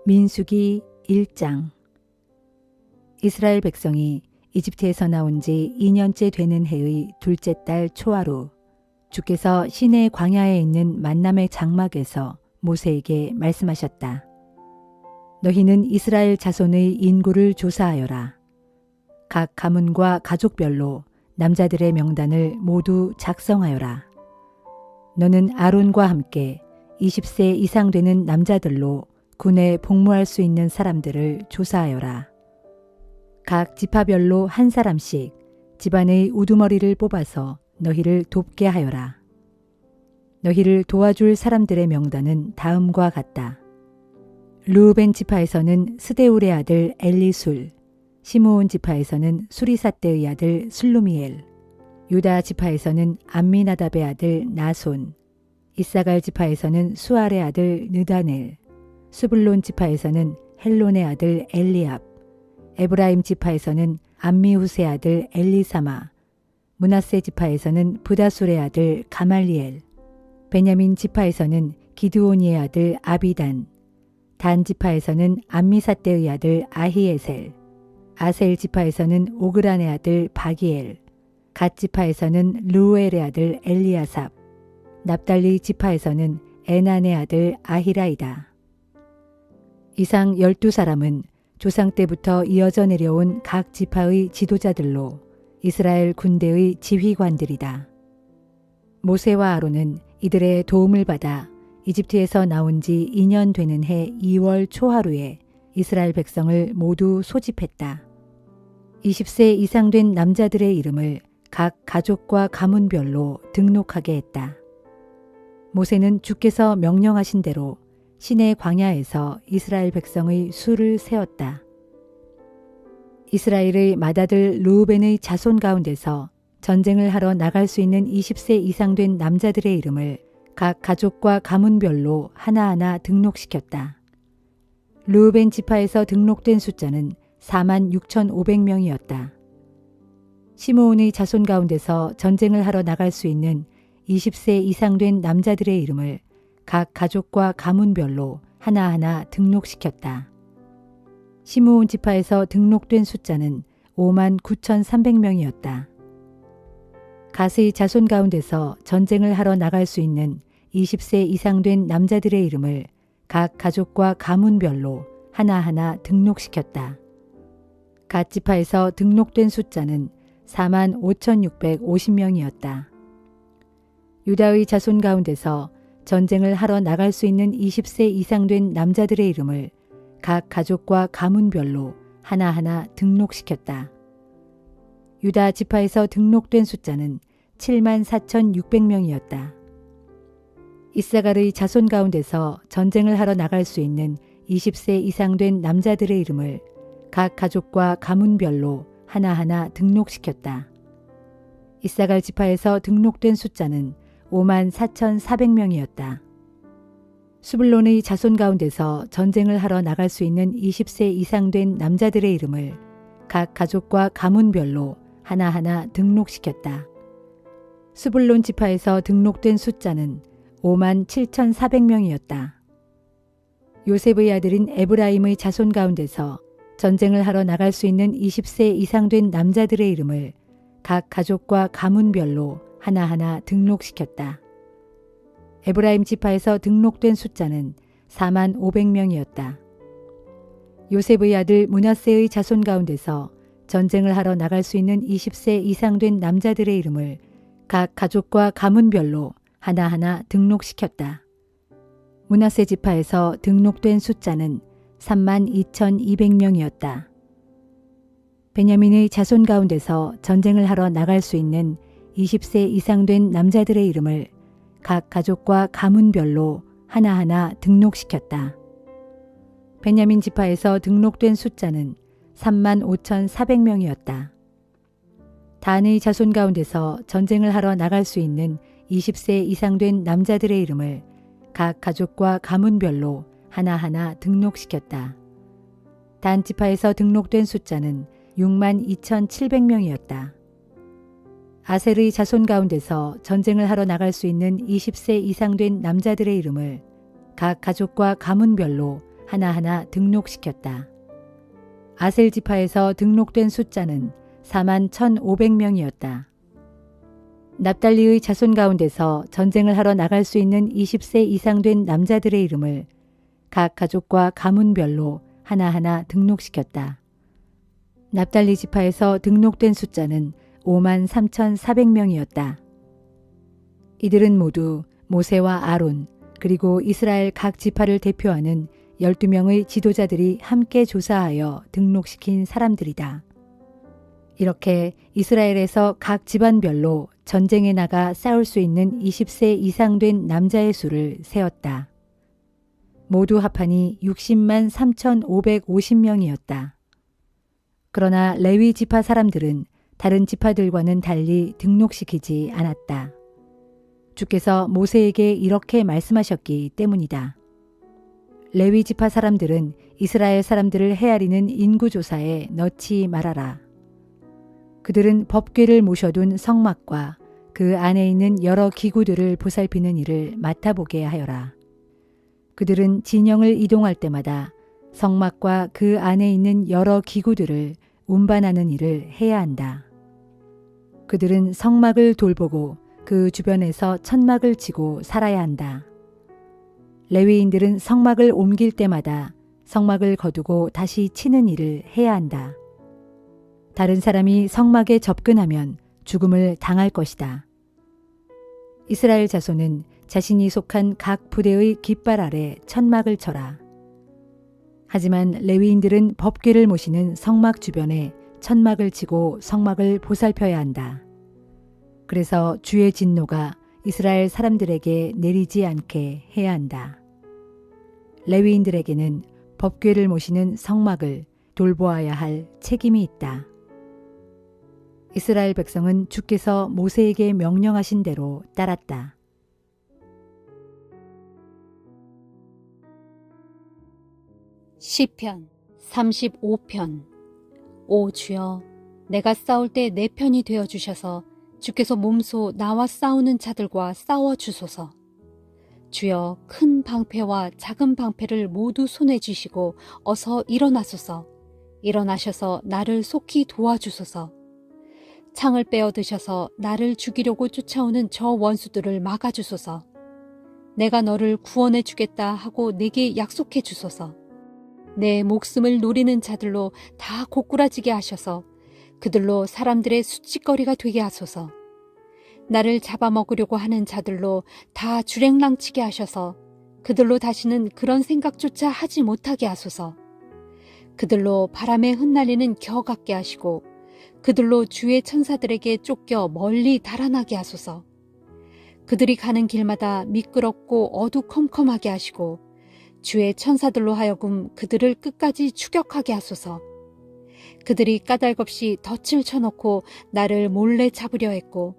민수기 1장. 이스라엘 백성이 이집트에서 나온 지 2년째 되는 해의 둘째 달 초하루, 주께서 시내 광야에 있는 만남의 장막에서 모세에게 말씀하셨다. 너희는 이스라엘 자손의 인구를 조사하여라. 각 가문과 가족별로 남자들의 명단을 모두 작성하여라. 너는 아론과 함께 20세 이상 되는 남자들로 군에 복무할 수 있는 사람들을 조사하여라. 각 지파별로 한 사람씩 집안의 우두머리를 뽑아서 너희를 돕게 하여라. 너희를 도와줄 사람들의 명단은 다음과 같다. 르우벤 지파에서는 스데울의 아들 엘리술, 시므온 지파에서는 수리삿대의 아들 슬루미엘, 유다 지파에서는 암미나답의 아들 나손, 이사갈 지파에서는 수알의 아들 느다넬, 스불론 지파에서는 헬론의 아들 엘리압, 에브라임 지파에서는 암미후스의 아들 엘리사마, 므낫세 지파에서는 브다술의 아들 가말리엘, 베냐민 지파에서는 기드오니의 아들 아비단, 단 지파에서는 암미삿대의 아들 아히에셀, 아셀 지파에서는 오그란의 아들 바기엘, 갓 지파에서는 르우엘의 아들 엘리아삽, 납달리 지파에서는 에난의 아들 아히라이다. 이상 12사람은 조상 때부터 이어져 내려온 각 지파의 지도자들로 이스라엘 군대의 지휘관들이다. 모세와 아론은 이들의 도움을 받아 이집트에서 나온 지 2년 되는 해 2월 초하루에 이스라엘 백성을 모두 소집했다. 20세 이상 된 남자들의 이름을 각 가족과 가문별로 등록하게 했다. 모세는 주께서 명령하신 대로 시내 광야에서 이스라엘 백성의 수를 세었다. 이스라엘의 맏아들 르우벤의 자손 가운데서 전쟁을 하러 나갈 수 있는 20세 이상 된 남자들의 이름을 각 가족과 가문별로 하나하나 등록시켰다. 르우벤 지파에서 등록된 숫자는 46,500명이었다. 시므온의 자손 가운데서 전쟁을 하러 나갈 수 있는 20세 이상 된 남자들의 이름을 각 가족과 가문별로 하나하나 등록시켰다. 시므온 지파에서 등록된 숫자는 59,300명이었다. 갓의 자손 가운데서 전쟁을 하러 나갈 수 있는 20세 이상 된 남자들의 이름을 각 가족과 가문별로 하나하나 등록시켰다. 갓 지파에서 등록된 숫자는 45,650명이었다. 유다의 자손 가운데서 전쟁을 하러 나갈 수 있는 20세 이상 된 남자들의 이름을 각 가족과 가문별로 하나하나 등록시켰다. 유다 지파에서 등록된 숫자는 74,600명이었다. 이사갈의 자손 가운데서 전쟁을 하러 나갈 수 있는 20세 이상 된 남자들의 이름을 각 가족과 가문별로 하나하나 등록시켰다. 이사갈 지파에서 등록된 숫자는 54,400명이었다. 수불론의 자손 가운데서 전쟁을 하러 나갈 수 있는 20세 이상 된 남자들의 이름을 각 가족과 가문별로 하나하나 등록시켰다. 수불론 지파에서 등록된 숫자는 57,400명이었다. 요셉의 아들인 에브라임의 자손 가운데서 전쟁을 하러 나갈 수 있는 20세 이상 된 남자들의 이름을 각 가족과 가문별로 하나하나 등록시켰다. 에브라임 지파에서 등록된 숫자는 45,000명이었다. 요셉의 아들 므낫세의 자손 가운데서 전쟁을 하러 나갈 수 있는 20세 이상 된 남자들의 이름을 각 가족과 가문별로 하나하나 등록시켰다. 므낫세 지파에서 등록된 숫자는 32,200명이었다. 베냐민의 자손 가운데서 전쟁을 하러 나갈 수 있는 20세 이상 된 남자들의 이름을 각 가족과 가문별로 하나하나 등록시켰다. 베냐민 지파에서 등록된 숫자는 35,400명이었다. 단의 자손 가운데서 전쟁을 하러 나갈 수 있는 20세 이상 된 남자들의 이름을 각 가족과 가문별로 하나하나 등록시켰다. 단 지파에서 등록된 숫자는 62,700명이었다. 아셀의 자손 가운데서 전쟁을 하러 나갈 수 있는 20세 이상 된 남자들의 이름을 각 가족과 가문별로 하나하나 등록시켰다. 아셀 지파에서 등록된 숫자는 41,500명이었다. 납달리의 자손 가운데서 전쟁을 하러 나갈 수 있는 20세 이상 된 남자들의 이름을 각 가족과 가문별로 하나하나 등록시켰다. 납달리 지파에서 등록된 숫자는 53,400명이었다. 이들은 모두 모세와 아론 그리고 이스라엘 각 지파를 대표하는 12명의 지도자들이 함께 조사하여 등록시킨 사람들이다. 이렇게 이스라엘에서 각 집안별로 전쟁에 나가 싸울 수 있는 20세 이상 된 남자의 수를 세었다. 모두 합하니 60만 3,550명이었다. 그러나 레위 지파 사람들은 다른 지파들과는 달리 등록시키지 않았다. 주께서 모세에게 이렇게 말씀하셨기 때문이다. 레위 지파 사람들은 이스라엘 사람들을 헤아리는 인구조사에 넣지 말아라. 그들은 법궤를 모셔둔 성막과 그 안에 있는 여러 기구들을 보살피는 일을 맡아보게 하여라. 그들은 진영을 이동할 때마다 성막과 그 안에 있는 여러 기구들을 운반하는 일을 해야 한다. 그들은 성막을 돌보고 그 주변에서 천막을 치고 살아야 한다. 레위인들은 성막을 옮길 때마다 성막을 거두고 다시 치는 일을 해야 한다. 다른 사람이 성막에 접근하면 죽음을 당할 것이다. 이스라엘 자손은 자신이 속한 각 부대의 깃발 아래 천막을 쳐라. 하지만 레위인들은 법궤를 모시는 성막 주변에 천막을 치고 성막을 보살펴야 한다. 그래서 주의 진노가 이스라엘 사람들에게 내리지 않게 해야 한다. 레위인들에게는 법궤를 모시는 성막을 돌보아야 할 책임이 있다. 이스라엘 백성은 주께서 모세에게 명령하신 대로 따랐다. 시편 35편. 오 주여, 내가 싸울 때 내 편이 되어 주셔서 주께서 몸소 나와 싸우는 자들과 싸워 주소서. 주여, 큰 방패와 작은 방패를 모두 손에 쥐시고 어서 일어나소서. 일어나셔서 나를 속히 도와주소서. 창을 빼어 드셔서 나를 죽이려고 쫓아오는 저 원수들을 막아주소서. 내가 너를 구원해 주겠다 하고 내게 약속해 주소서. 내 목숨을 노리는 자들로 다 고꾸라지게 하셔서 그들로 사람들의 수치거리가 되게 하소서. 나를 잡아먹으려고 하는 자들로 다 주랭랑치게 하셔서 그들로 다시는 그런 생각조차 하지 못하게 하소서. 그들로 바람에 흩날리는 겨 같게 하시고 그들로 주의 천사들에게 쫓겨 멀리 달아나게 하소서. 그들이 가는 길마다 미끄럽고 어두컴컴하게 하시고 주의 천사들로 하여금 그들을 끝까지 추격하게 하소서. 그들이 까닭없이 덫을 쳐놓고 나를 몰래 잡으려 했고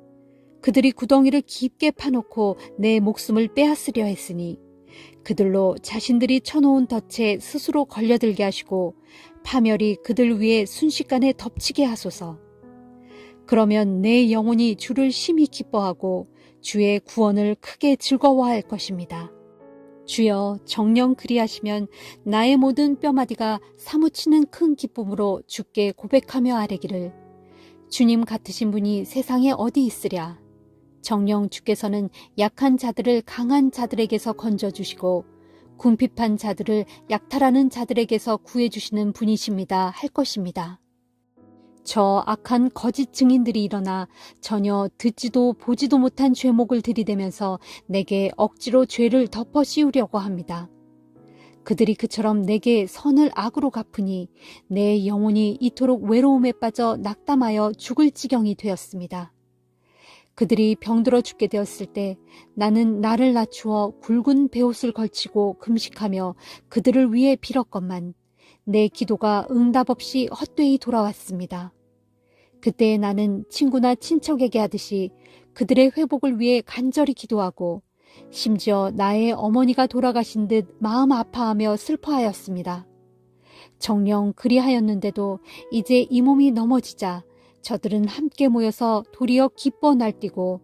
그들이 구덩이를 깊게 파놓고 내 목숨을 빼앗으려 했으니 그들로 자신들이 쳐놓은 덫에 스스로 걸려들게 하시고 파멸이 그들 위에 순식간에 덮치게 하소서. 그러면 내 영혼이 주를 심히 기뻐하고 주의 구원을 크게 즐거워할 것입니다. 주여, 정녕 그리하시면 나의 모든 뼈마디가 사무치는 큰 기쁨으로 주께 고백하며 아뢰기를 주님 같으신 분이 세상에 어디 있으랴. 정녕 주께서는 약한 자들을 강한 자들에게서 건져주시고 궁핍한 자들을 약탈하는 자들에게서 구해주시는 분이십니다 할 것입니다. 저 악한 거짓 증인들이 일어나 전혀 듣지도 보지도 못한 죄목을 들이대면서 내게 억지로 죄를 덮어 씌우려고 합니다. 그들이 그처럼 내게 선을 악으로 갚으니 내 영혼이 이토록 외로움에 빠져 낙담하여 죽을 지경이 되었습니다. 그들이 병들어 죽게 되었을 때 나는 나를 낮추어 굵은 베옷을 걸치고 금식하며 그들을 위해 빌었건만 내 기도가 응답 없이 헛되이 돌아왔습니다. 그때 나는 친구나 친척에게 하듯이 그들의 회복을 위해 간절히 기도하고 심지어 나의 어머니가 돌아가신 듯 마음 아파하며 슬퍼하였습니다. 정녕 그리하였는데도 이제 이 몸이 넘어지자 저들은 함께 모여서 도리어 기뻐 날뛰고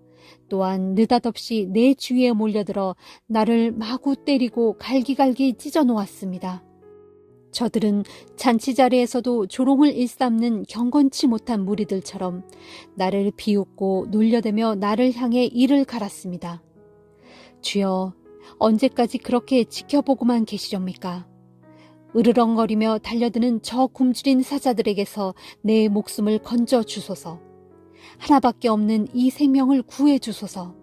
또한 느닷없이 내 주위에 몰려들어 나를 마구 때리고 갈기갈기 찢어 놓았습니다. 저들은 잔치 자리에서도 조롱을 일삼는 경건치 못한 무리들처럼 나를 비웃고 놀려대며 나를 향해 이를 갈았습니다. 주여, 언제까지 그렇게 지켜보고만 계시렵니까? 으르렁거리며 달려드는 저 굶주린 사자들에게서 내 목숨을 건져 주소서. 하나밖에 없는 이 생명을 구해 주소서.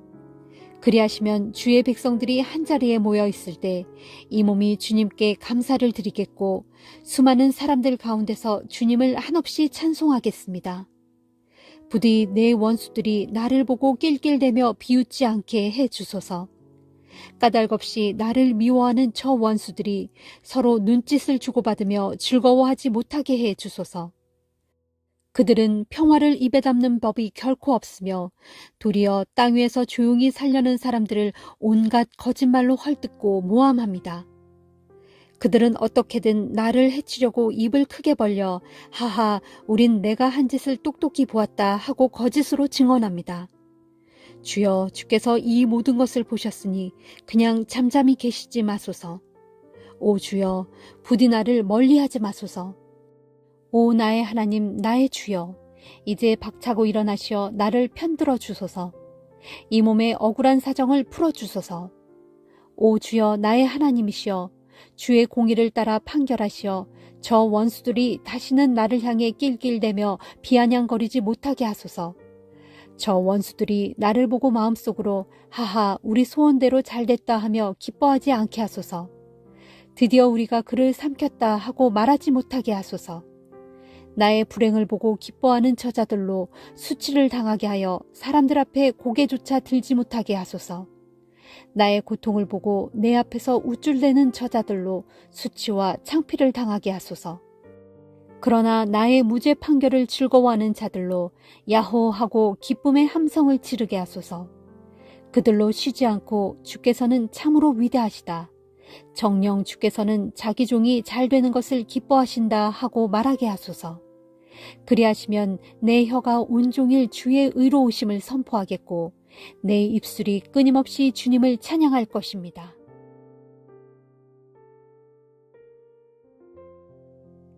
그리하시면 주의 백성들이 한자리에 모여 있을 때 이 몸이 주님께 감사를 드리겠고 수많은 사람들 가운데서 주님을 한없이 찬송하겠습니다. 부디 내 원수들이 나를 보고 낄낄대며 비웃지 않게 해 주소서. 까닭없이 나를 미워하는 저 원수들이 서로 눈짓을 주고받으며 즐거워하지 못하게 해 주소서. 그들은 평화를 입에 담는 법이 결코 없으며 도리어 땅 위에서 조용히 살려는 사람들을 온갖 거짓말로 헐뜯고 모함합니다. 그들은 어떻게든 나를 해치려고 입을 크게 벌려 하하 우린 내가 한 짓을 똑똑히 보았다 하고 거짓으로 증언합니다. 주여, 주께서 이 모든 것을 보셨으니 그냥 잠잠히 계시지 마소서. 오 주여, 부디 나를 멀리하지 마소서. 오 나의 하나님, 나의 주여, 이제 박차고 일어나시어 나를 편들어 주소서. 이 몸의 억울한 사정을 풀어 주소서. 오 주여, 나의 하나님이시여, 주의 공의를 따라 판결하시어 저 원수들이 다시는 나를 향해 낄낄대며 비아냥거리지 못하게 하소서. 저 원수들이 나를 보고 마음속으로 하하 우리 소원대로 잘됐다 하며 기뻐하지 않게 하소서. 드디어 우리가 그를 삼켰다 하고 말하지 못하게 하소서. 나의 불행을 보고 기뻐하는 저자들로 수치를 당하게 하여 사람들 앞에 고개조차 들지 못하게 하소서. 나의 고통을 보고 내 앞에서 우쭐대는 저자들로 수치와 창피를 당하게 하소서. 그러나 나의 무죄 판결을 즐거워하는 자들로 야호 하고 기쁨의 함성을 지르게 하소서. 그들로 쉬지 않고 주께서는 참으로 위대하시다. 정녕 주께서는 자기 종이 잘 되는 것을 기뻐하신다 하고 말하게 하소서. 그리하시면 내 혀가 온종일 주의 의로우심을 선포하겠고 내 입술이 끊임없이 주님을 찬양할 것입니다.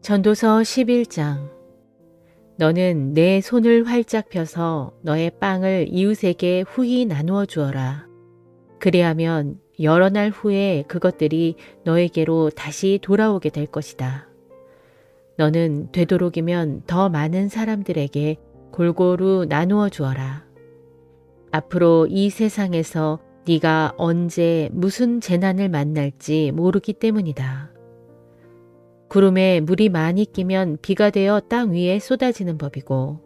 전도서 11장. 너는 내 손을 활짝 펴서 너의 빵을 이웃에게 후히 나누어 주어라. 그리하면 여러 날 후에 그것들이 너에게로 다시 돌아오게 될 것이다. 너는 되도록이면 더 많은 사람들에게 골고루 나누어 주어라. 앞으로 이 세상에서 네가 언제 무슨 재난을 만날지 모르기 때문이다. 구름에 물이 많이 끼면 비가 되어 땅 위에 쏟아지는 법이고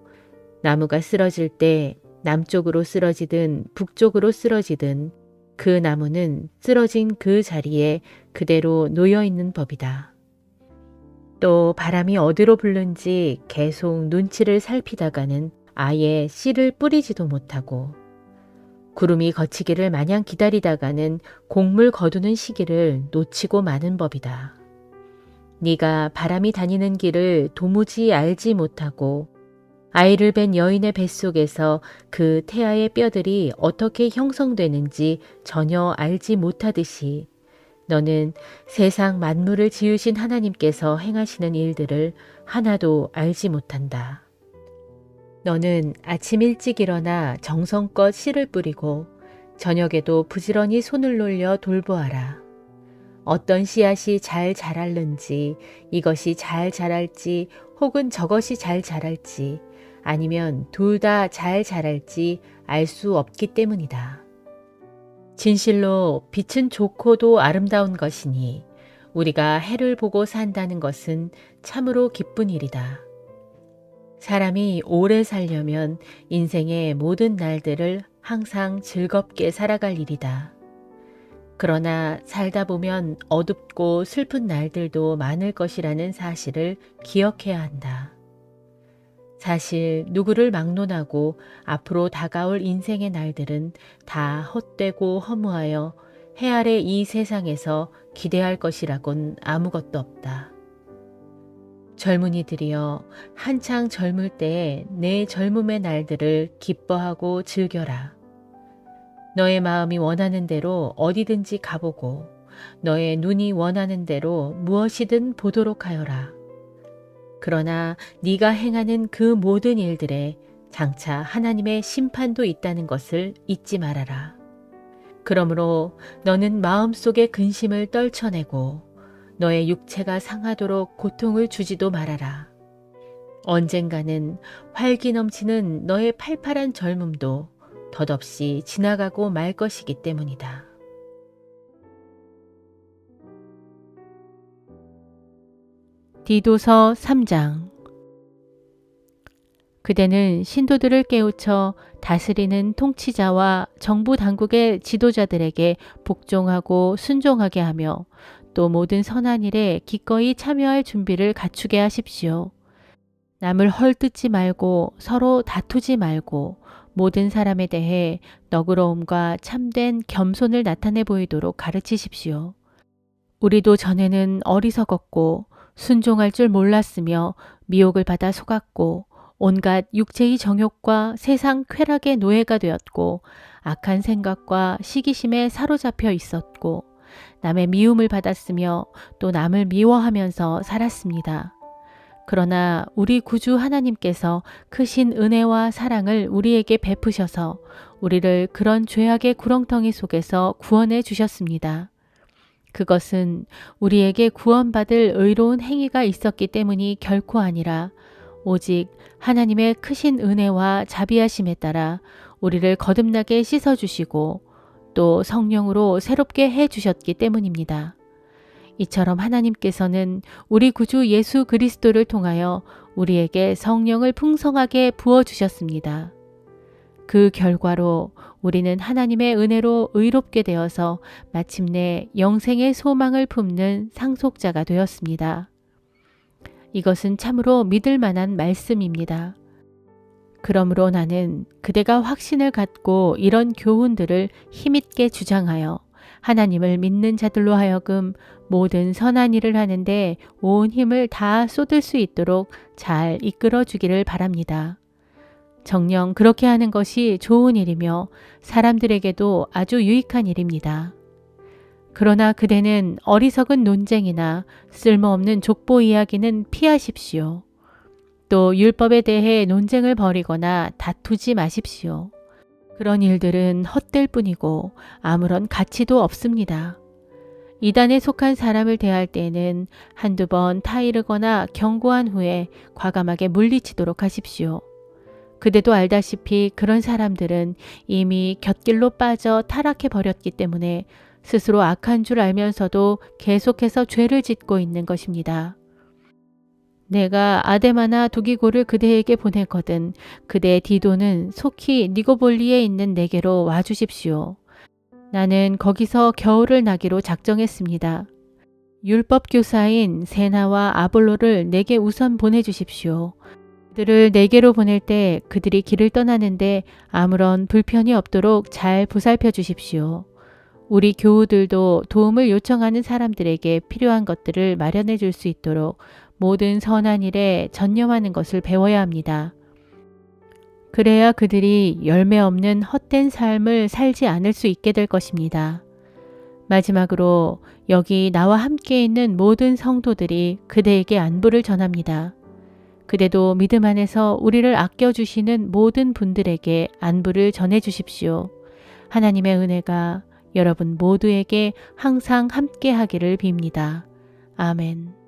나무가 쓰러질 때 남쪽으로 쓰러지든 북쪽으로 쓰러지든 그 나무는 쓰러진 그 자리에 그대로 놓여 있는 법이다. 또 바람이 어디로 불는지 계속 눈치를 살피다가는 아예 씨를 뿌리지도 못하고 구름이 거치기를 마냥 기다리다가는 곡물 거두는 시기를 놓치고 마는 법이다. 네가 바람이 다니는 길을 도무지 알지 못하고 아이를 뵌 여인의 뱃속에서 그 태아의 뼈들이 어떻게 형성되는지 전혀 알지 못하듯이 너는 세상 만물을 지으신 하나님께서 행하시는 일들을 하나도 알지 못한다. 너는 아침 일찍 일어나 정성껏 씨를 뿌리고 저녁에도 부지런히 손을 놀려 돌보아라. 어떤 씨앗이 잘 자랄는지, 이것이 잘 자랄지 혹은 저것이 잘 자랄지 아니면 둘 다 잘 자랄지 알 수 없기 때문이다. 진실로 빛은 좋고도 아름다운 것이니 우리가 해를 보고 산다는 것은 참으로 기쁜 일이다. 사람이 오래 살려면 인생의 모든 날들을 항상 즐겁게 살아갈 일이다. 그러나 살다 보면 어둡고 슬픈 날들도 많을 것이라는 사실을 기억해야 한다. 사실 누구를 막론하고 앞으로 다가올 인생의 날들은 다 헛되고 허무하여 해 아래 이 세상에서 기대할 것이라곤 아무것도 없다. 젊은이들이여, 한창 젊을 때에 내 젊음의 날들을 기뻐하고 즐겨라. 너의 마음이 원하는 대로 어디든지 가보고 너의 눈이 원하는 대로 무엇이든 보도록 하여라. 그러나 네가 행하는 그 모든 일들에 장차 하나님의 심판도 있다는 것을 잊지 말아라. 그러므로 너는 마음속의 근심을 떨쳐내고 너의 육체가 상하도록 고통을 주지도 말아라. 언젠가는 활기 넘치는 너의 팔팔한 젊음도 덧없이 지나가고 말 것이기 때문이다. 디도서 3장. 그대는 신도들을 깨우쳐 다스리는 통치자와 정부 당국의 지도자들에게 복종하고 순종하게 하며 또 모든 선한 일에 기꺼이 참여할 준비를 갖추게 하십시오. 남을 헐뜯지 말고 서로 다투지 말고 모든 사람에 대해 너그러움과 참된 겸손을 나타내 보이도록 가르치십시오. 우리도 전에는 어리석었고 순종할 줄 몰랐으며 미혹을 받아 속았고 온갖 육체의 정욕과 세상 쾌락의 노예가 되었고 악한 생각과 시기심에 사로잡혀 있었고 남의 미움을 받았으며 또 남을 미워하면서 살았습니다. 그러나 우리 구주 하나님께서 크신 은혜와 사랑을 우리에게 베푸셔서 우리를 그런 죄악의 구렁텅이 속에서 구원해 주셨습니다. 그것은 우리에게 구원받을 의로운 행위가 있었기 때문이 결코 아니라 오직 하나님의 크신 은혜와 자비하심에 따라 우리를 거듭나게 씻어주시고 또 성령으로 새롭게 해주셨기 때문입니다. 이처럼 하나님께서는 우리 구주 예수 그리스도를 통하여 우리에게 성령을 풍성하게 부어주셨습니다. 그 결과로 우리는 하나님의 은혜로 의롭게 되어서 마침내 영생의 소망을 품는 상속자가 되었습니다. 이것은 참으로 믿을 만한 말씀입니다. 그러므로 나는 그대가 확신을 갖고 이런 교훈들을 힘있게 주장하여 하나님을 믿는 자들로 하여금 모든 선한 일을 하는데 온 힘을 다 쏟을 수 있도록 잘 이끌어 주기를 바랍니다. 정녕 그렇게 하는 것이 좋은 일이며 사람들에게도 아주 유익한 일입니다. 그러나 그대는 어리석은 논쟁이나 쓸모없는 족보 이야기는 피하십시오. 또 율법에 대해 논쟁을 벌이거나 다투지 마십시오. 그런 일들은 헛될 뿐이고 아무런 가치도 없습니다. 이단에 속한 사람을 대할 때에는 한두 번 타이르거나 경고한 후에 과감하게 물리치도록 하십시오. 그대도 알다시피 그런 사람들은 이미 곁길로 빠져 타락해 버렸기 때문에 스스로 악한 줄 알면서도 계속해서 죄를 짓고 있는 것입니다. 내가 아데마나 두기고를 그대에게 보내거든 그대 디도는 속히 니고볼리에 있는 내게로 와주십시오. 나는 거기서 겨울을 나기로 작정했습니다. 율법 교사인 세나와 아볼로를 내게 우선 보내주십시오. 그들을 내게로 보낼 때 그들이 길을 떠나는데 아무런 불편이 없도록 잘 보살펴 주십시오. 우리 교우들도 도움을 요청하는 사람들에게 필요한 것들을 마련해 줄 수 있도록 모든 선한 일에 전념하는 것을 배워야 합니다. 그래야 그들이 열매 없는 헛된 삶을 살지 않을 수 있게 될 것입니다. 마지막으로 여기 나와 함께 있는 모든 성도들이 그대에게 안부를 전합니다. 그대도 믿음 안에서 우리를 아껴주시는 모든 분들에게 안부를 전해주십시오. 하나님의 은혜가 여러분 모두에게 항상 함께 하기를 빕니다. 아멘.